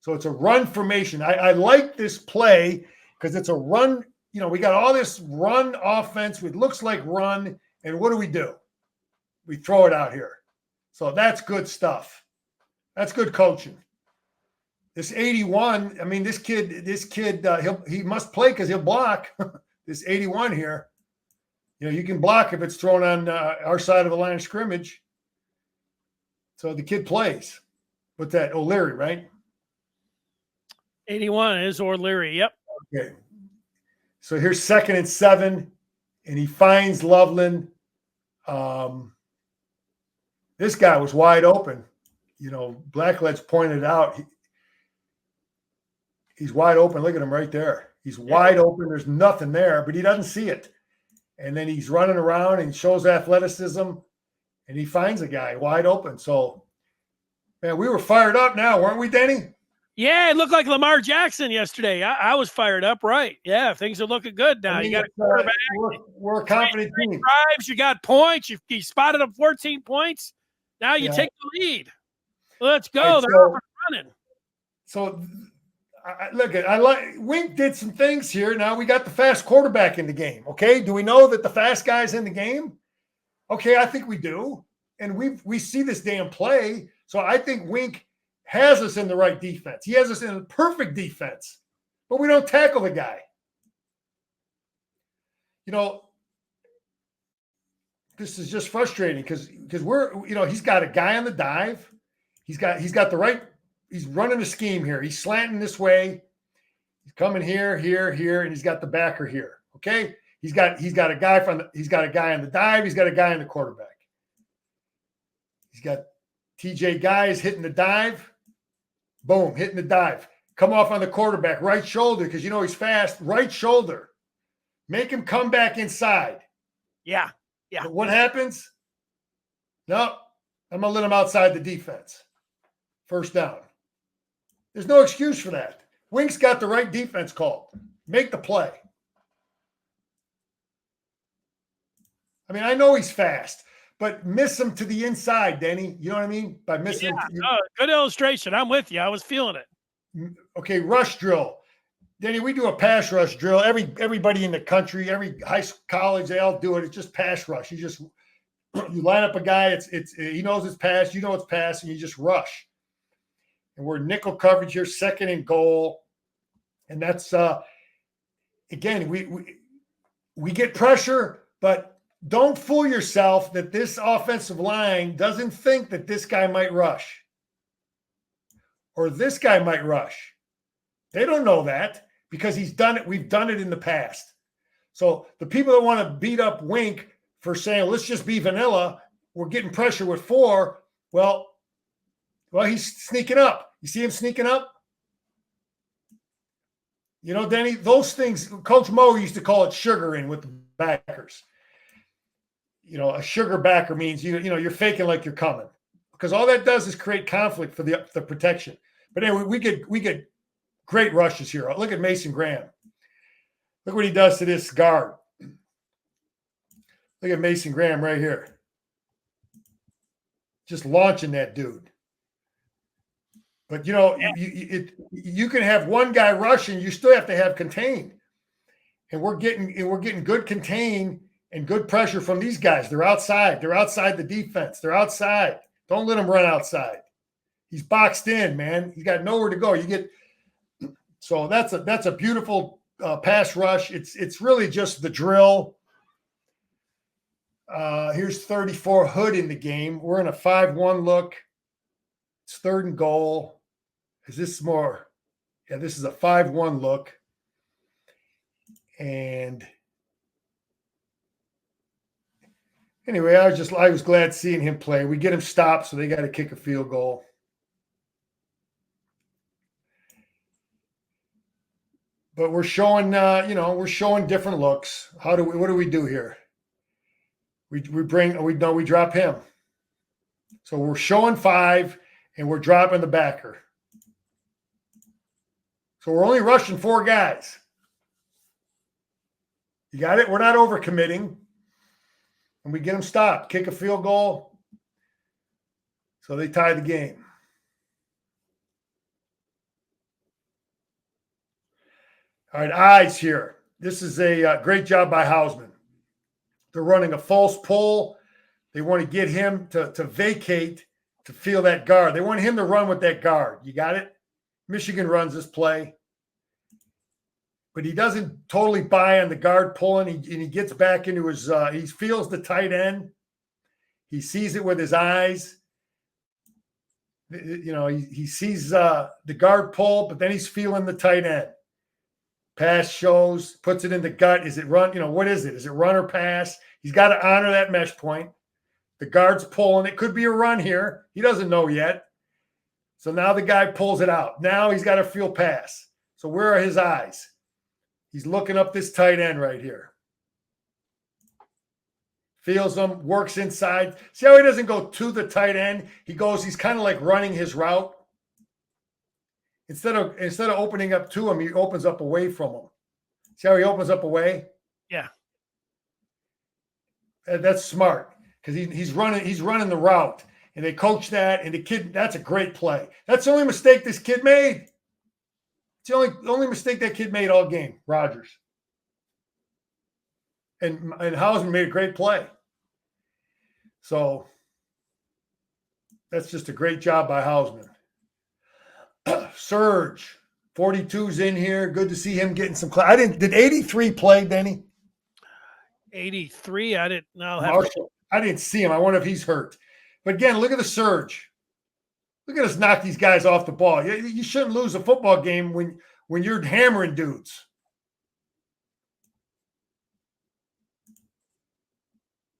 Speaker 2: So it's a run formation. I like this play because it's a run. We got all this run offense. It looks like run. And what do? We throw it out here. So that's good stuff. That's good coaching. This 81, I mean, this kid, he must play because he'll block. This 81 here. You can block if it's thrown on our side of the line of scrimmage. So the kid plays. What's that? O'Leary, right?
Speaker 1: 81 is O'Leary. Yep.
Speaker 2: Okay. So here's 2nd and 7, and he finds Loveland. This guy was wide open. Blackledge pointed out he's wide open. Look at him right there. He's wide open. There's nothing there, but he doesn't see it. And then he's running around and shows athleticism, and he finds a guy wide open. So, man, we were fired up now, weren't we, Denny?
Speaker 1: Yeah, it looked like Lamar Jackson yesterday. I was fired up, right? Yeah, things are looking good now. You got a quarterback.
Speaker 2: We're a confident team.
Speaker 1: Drives, you got points. You spotted them 14 points. Now you take the lead. Let's go. They're off and running.
Speaker 2: So, I like Wink did some things here. Now we got the fast quarterback in the game. Okay, do we know that the fast guy's in the game? Okay, I think we do, and we see this damn play. So I think Wink has us in the right defense. He has us in a perfect defense, but we don't tackle the guy. This is just frustrating because we're he's got a guy on the dive. He's got the right. He's running a scheme here. He's slanting this way. He's coming here, and he's got the backer here. Okay, he's got a guy on the dive. He's got a guy on the quarterback. He's got TJ Guys hitting the dive. Boom, hitting the dive. Come off on the quarterback, right shoulder, because he's fast. Right shoulder. Make him come back inside.
Speaker 1: Yeah.
Speaker 2: But what happens? No, I'm gonna let him outside the defense. First down. There's no excuse for that. Wink's got the right defense called. Make the play. I mean, I know he's fast, but miss him to the inside, Denny. You know what I mean? By missing him.
Speaker 1: Good illustration. I'm with you. I was feeling it.
Speaker 2: Okay, rush drill. Denny, we do a pass rush drill. Everybody in the country, every high school, college, they all do it. It's just pass rush. You line up a guy, he knows it's pass, it's pass, and you just rush. And we're nickel coverage here, 2nd and goal. And that's again, we get pressure, but don't fool yourself that this offensive line doesn't think that this guy might rush or this guy might rush. They don't know that because he's done it. We've done it in the past. So the people that want to beat up Wink for saying, let's just be vanilla, we're getting pressure with 4. Well, he's sneaking up. You see him sneaking up? Denny, those things, Coach Mo used to call it sugaring with the backers. A sugar backer means, you're faking like you're coming because all that does is create conflict for the protection. But anyway, we get great rushes here. Look at Mason Graham. Look what he does to this guard. Look at Mason Graham right here. Just launching that dude. But you can have one guy rushing, you still have to have contained. And we're getting good contain and good pressure from these guys. They're outside. They're outside the defense. They're outside. Don't let him run outside. He's boxed in, man. He's got nowhere to go. So that's a beautiful pass rush. It's really just the drill. Here's 34 Hood in the game. We're in a 5-1 look. It's 3rd and goal. Is this more? Yeah, this is a 5-1 look. And Anyway, I was glad seeing him play. We get him stopped, so they got to kick a field goal. But we're showing, we're showing different looks. What do we do here? We drop him. So we're showing 5, and we're dropping the backer. So we're only rushing 4 guys. You got it? We're not overcommitting. And we get them stopped. Kick a field goal. So they tie the game. All right, eyes here. This is a great job by Hausman. They're running a false pull. They want to get him to vacate to feel that guard. They want him to run with that guard. You got it? Michigan runs this play. But he doesn't totally buy on the guard pulling. And he gets back into his he feels the tight end. He sees it with his eyes. He sees the guard pull, but then he's feeling the tight end. Pass shows, puts it in the gut. Is it run? What is it? Is it run or pass? He's got to honor that mesh point. The guard's pulling. It could be a run here. He doesn't know yet. So now the guy pulls it out. Now he's got to feel pass. So where are his eyes? He's looking up this tight end right here. Feels him, works inside. See how he doesn't go to the tight end? He's kind of like running his route. Instead of opening up to him, he opens up away from him. See how he opens up away?
Speaker 1: Yeah.
Speaker 2: That's smart because he's running the route. And they coach that, and the kid, that's a great play. That's the only mistake this kid made. It's the only mistake that kid made all game, Rogers. And Hausman made a great play. So that's just a great job by Hausman. Surge, 42's in here. Good to see him getting some class. Did 83 play, Denny?
Speaker 1: 83? I didn't know.
Speaker 2: I didn't see him. I wonder if he's hurt. But again, look at the surge. Look at us knock these guys off the ball. You shouldn't lose a football game when you're hammering dudes.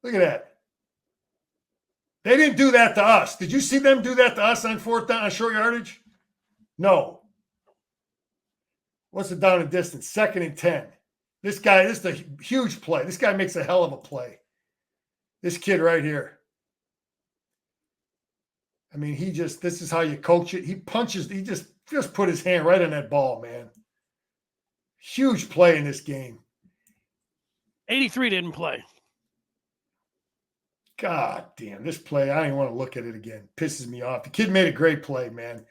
Speaker 2: Look at that. They didn't do that to us. Did you see them do that to us on 4th down on short yardage? No. What's the down and distance? 2nd and 10. This is a huge play. This guy makes a hell of a play. This kid right here. I mean, this is how you coach it. He punches, he just put his hand right on that ball, man. Huge play in this game.
Speaker 1: 83 didn't play.
Speaker 2: God damn, this play, I don't even want to look at it again. Pisses me off. The kid made a great play, man.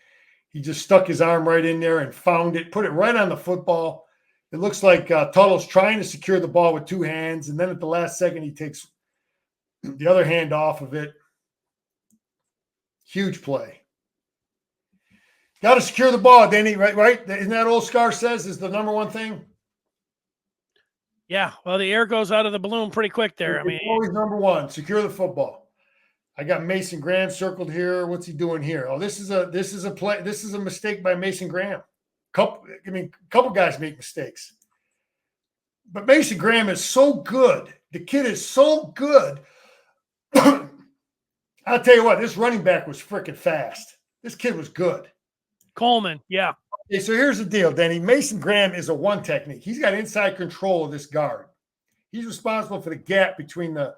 Speaker 2: He just stuck his arm right in there and found it, put it right on the football. It looks like Tuttle's trying to secure the ball with 2 hands, and then at the last second, he takes the other hand off of it. Huge play. Got to secure the ball, Danny, right? Isn't that old Scar says is the number one thing?
Speaker 1: Yeah, well, the air goes out of the balloon pretty quick there. I mean,
Speaker 2: always number one, secure the football. I got Mason Graham circled here. What's he doing here? Oh, this is a play. This is a mistake by Mason Graham. Couple guys make mistakes. But Mason Graham is so good. The kid is so good. I'll tell you what, this running back was freaking fast. This kid was good.
Speaker 1: Coleman, yeah.
Speaker 2: Okay, so here's the deal, Denny. Mason Graham is a one technique. He's got inside control of this guard. He's responsible for the gap between the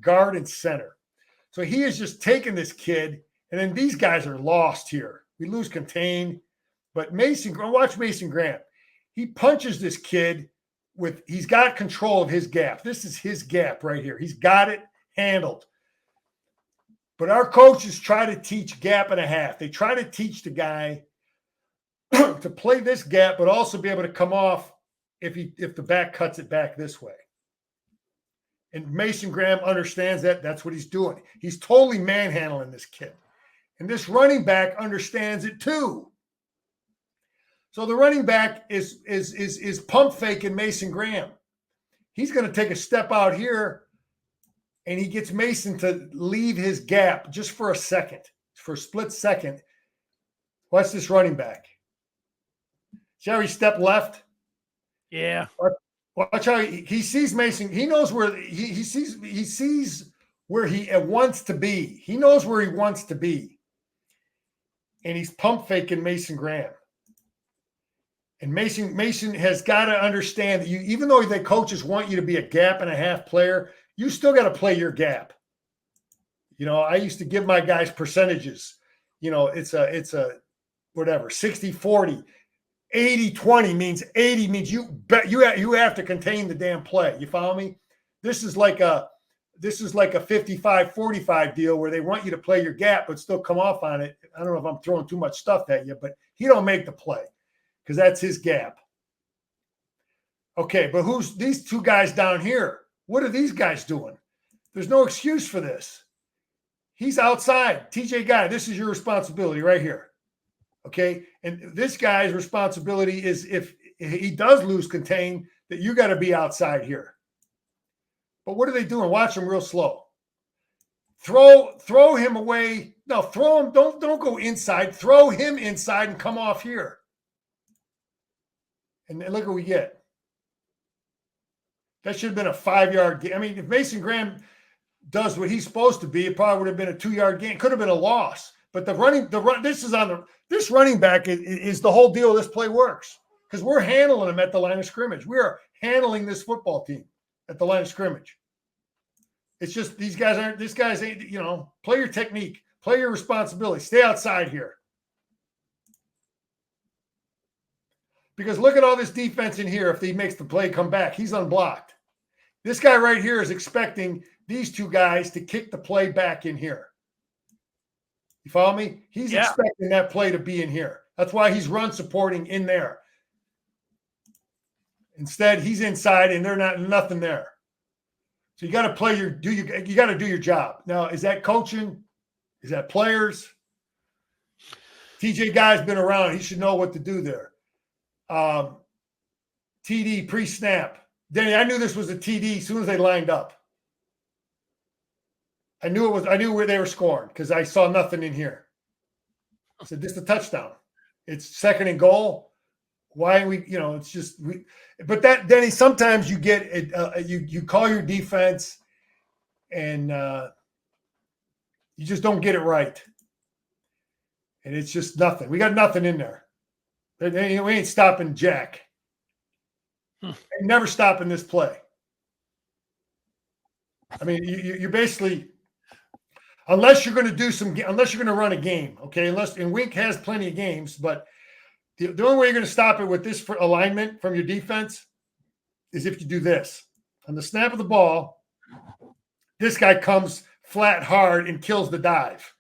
Speaker 2: guard and center. So he is just taking this kid, and then these guys are lost here. We lose contain. But watch Mason Graham. He punches this kid he's got control of his gap. This is his gap right here. He's got it handled. But our coaches try to teach gap and a half. They try to teach the guy to play this gap, but also be able to come off if the back cuts it back this way. And Mason Graham understands that. That's what he's doing. He's totally manhandling this kid. And this running back understands it too. So the running back is pump faking Mason Graham. He's going to take a step out here, and he gets Mason to leave his gap just for a second, for a split second. Watch this running back. See how he stepped left?
Speaker 1: Yeah.
Speaker 2: Watch how he sees Mason. He knows where he sees where he wants to be. He knows where he wants to be. And he's pump faking Mason Graham. And Mason has got to understand that even though the coaches want you to be a gap and a half player, you still got to play your gap. I used to give my guys percentages. It's a whatever, 60-40. 80-20 means 80 means you have to contain the damn play. You follow me? This is like a 55-45 deal where they want you to play your gap but still come off on it. I don't know if I'm throwing too much stuff at you, but he don't make the play because that's his gap. Okay, but who's these two guys down here? What are these guys doing? There's no excuse for this. He's outside. TJ Guy, this is your responsibility right here. Okay, and this guy's responsibility is if he does lose contain, that you got to be outside here. But what are they doing? Watch him real slow. Throw him away. No, throw him. Don't go inside. Throw him inside and come off here. And look what we get. That should have been a 5-yard game. I mean, if Mason Graham does what he's supposed to be, it probably would have been a 2-yard game. Could have been a loss. But this running back is the whole deal. This play works because we're handling him at the line of scrimmage. We are handling this football team at the line of scrimmage. It's just these guys ain't, play your technique, play your responsibility, stay outside here. Because look at all this defense in here. If he makes the play come back, he's unblocked. This guy right here is expecting these two guys to kick the play back in here. You follow me? He's expecting that play to be in here. That's why he's run supporting in there. Instead, he's inside and nothing there. So you got to play you got to do your job. Now, is that coaching? Is that players? TJ Guy's been around. He should know what to do there. TD pre-snap. Denny, I knew this was a TD as soon as they lined up. I knew where they were scoring because I saw nothing in here. I said, this is a touchdown. It's 2nd and goal. Why we, it's just but that Denny, sometimes you get it, you call your defense and you just don't get it right. And it's just nothing. We got nothing in there. We ain't stopping Jack. Ain't never stopping this play. I mean, you basically, unless you're going to run a game, okay? And Wink has plenty of games, but the only way you're going to stop it with this alignment from your defense is if you do this. On the snap of the ball, this guy comes flat hard and kills the dive,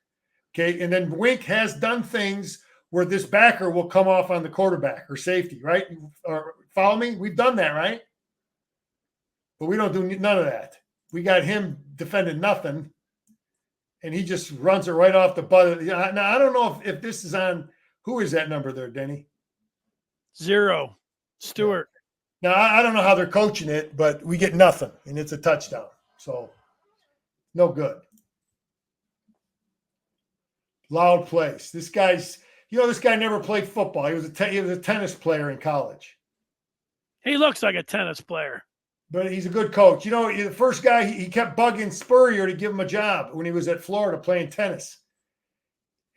Speaker 2: okay? And then Wink has done things where this backer will come off on the quarterback or safety, right? Or follow me? We've done that, right? But we don't do none of that. We got him defending nothing, and he just runs it right off the butt. Now, I don't know if this is on – who is that number there, Denny?
Speaker 1: 0. Stewart.
Speaker 2: Now, I don't know how they're coaching it, but we get nothing, and it's a touchdown. So, no good. Loud place. This guy never played football. He was a tennis player in college.
Speaker 1: He looks like a tennis player.
Speaker 2: But he's a good coach. The first guy, he kept bugging Spurrier to give him a job when he was at Florida playing tennis.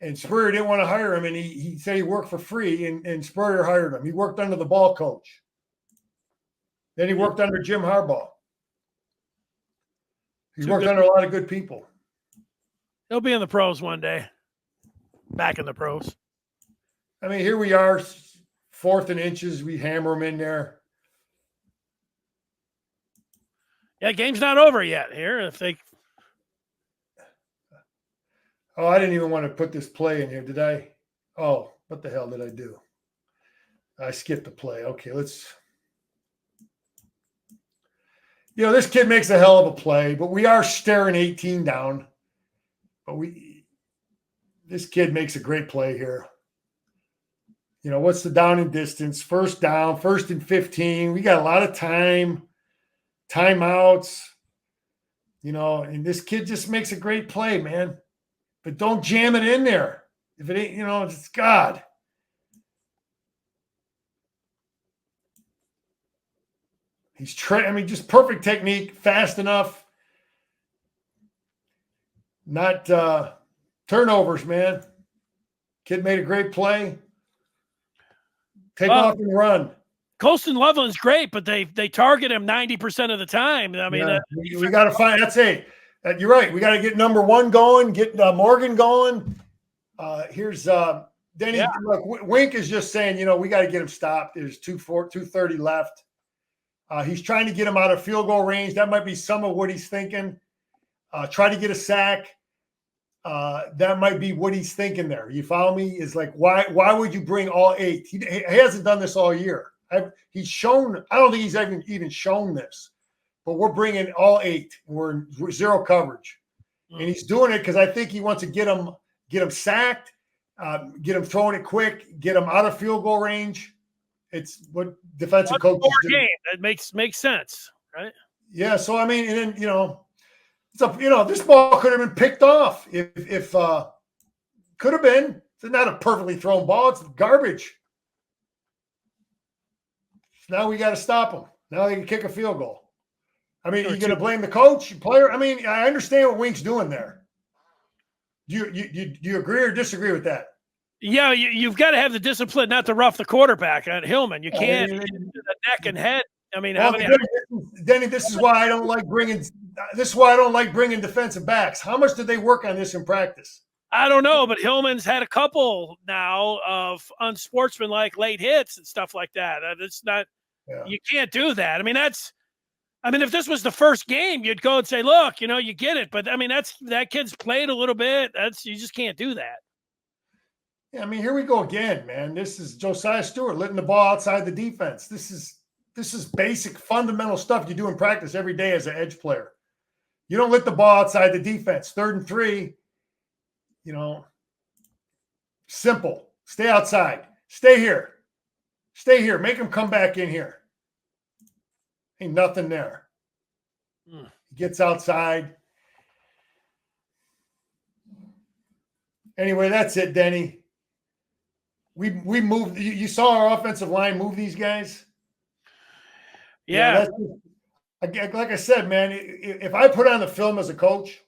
Speaker 2: And Spurrier didn't want to hire him, and he said he worked for free, and Spurrier hired him. He worked under the ball coach. Then he worked under Jim Harbaugh. He's worked under a lot of good people.
Speaker 1: He'll be in the pros one day. Back in the pros.
Speaker 2: I mean, here we are, 4th and inches. We hammer him in there.
Speaker 1: Yeah, game's not over yet here.
Speaker 2: I didn't even want to put this play in here, did I? Oh, what the hell did I do? I skipped the play. Okay, let's. This kid makes a hell of a play, but we are staring 18 down. But this kid makes a great play here. What's the down and distance? First down, 1st and 15. We got a lot of time. Timeouts, and this kid just makes a great play, man. But don't jam it in there. If it ain't, it's God. He's just perfect technique, fast enough. Not turnovers, man. Kid made a great play. Take off and run.
Speaker 1: Colston Loveland's great, but they target him 90% of the time. I mean,
Speaker 2: we got to find. That's it. You're right. We got to get number one going. Get Morgan going. Here's Denny. Yeah. Look, Wink is just saying, we got to get him stopped. There's 2:30 left. He's trying to get him out of field goal range. That might be some of what he's thinking. Try to get a sack. That might be what he's thinking there. You follow me? Is like, why would you bring all 8? He hasn't done this all year. He's shown. I don't think he's even shown this. But we're bringing all 8. We're zero coverage, and he's doing it because I think he wants to get him sacked, get him throwing it quick, get him out of field goal range. It's what defensive coaches do.
Speaker 1: Game. That makes sense, right?
Speaker 2: Yeah. So I mean, and then this ball could have been picked off if could have been. It's not a perfectly thrown ball. It's garbage. Now we got to stop them. Now they can kick a field goal. I mean, you're going to blame the coach, player? I mean, I understand what Wink's doing there. Do you agree or disagree with that?
Speaker 1: Yeah, you've got to have the discipline not to rough the quarterback on Hillman. You can't hit the neck and head. I mean,
Speaker 2: Denny, this is why I don't like bringing defensive backs. How much did they work on this in practice?
Speaker 1: I don't know, but Hillman's had a couple now of unsportsmanlike late hits and stuff like that. It's not. Yeah. You can't do that. I mean, if this was the first game, you'd go and say, look, you get it. But I mean, that kid's played a little bit. You just can't do that.
Speaker 2: Yeah, I mean, here we go again, man. This is Josiah Stewart letting the ball outside the defense. This is basic fundamental stuff you do in practice every day as an edge player. You don't let the ball outside the defense. 3rd and 3, simple. Stay outside. Stay here. Stay here. Make him come back in here. Ain't nothing there. He gets outside. Anyway, that's it, Denny. We moved. You saw our offensive line move these guys?
Speaker 1: Yeah.
Speaker 2: Like I said, man, if I put on the film as a coach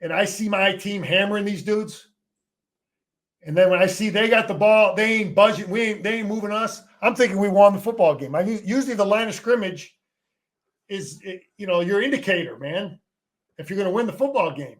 Speaker 2: and I see my team hammering these dudes, and then when I see they got the ball, they ain't budging, they ain't moving us, I'm thinking we won the football game. Usually the line of scrimmage is, your indicator, man, if you're going to win the football game.